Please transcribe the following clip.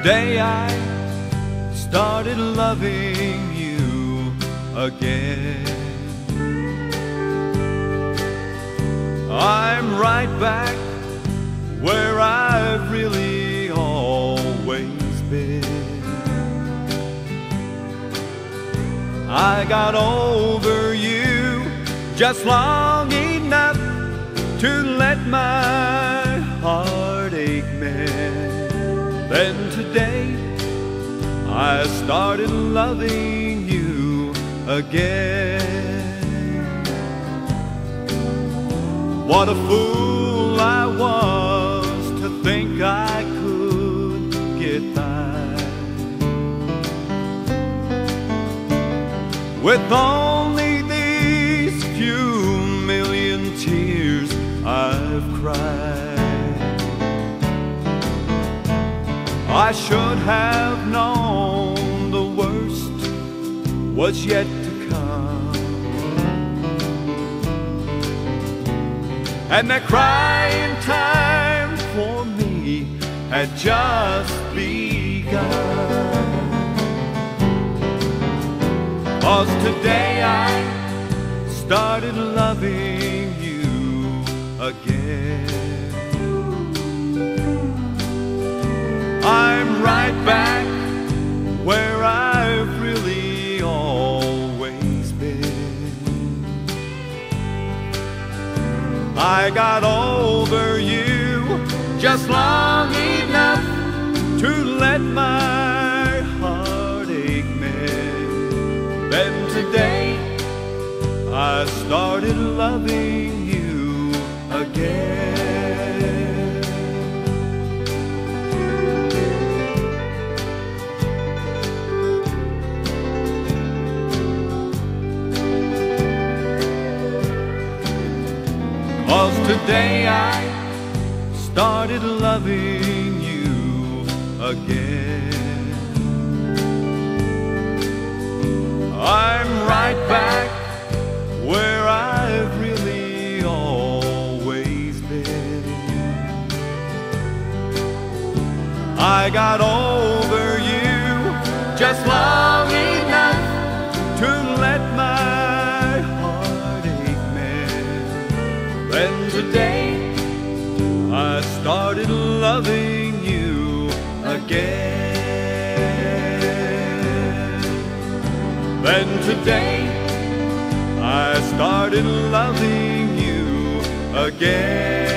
Today I started loving you again. I'm right back where I've really always been. I got over you just long enough to let my heartache mend. Then today I started loving you again. What a fool I was to think I could get by with only these few million tears I've cried. I should have known the worst was yet to come, and that crying time for me had just begun. 'Cause today I started loving you again. I'm right back where I've really always been. I got over you just long enough to let my heartache mend. Then today I started loving you again. 'Cause today I started loving you again. I'm right back where I've really always been. I got over you just long enough to let my heartache mend. Then today I started loving you again. Then today I started loving you again.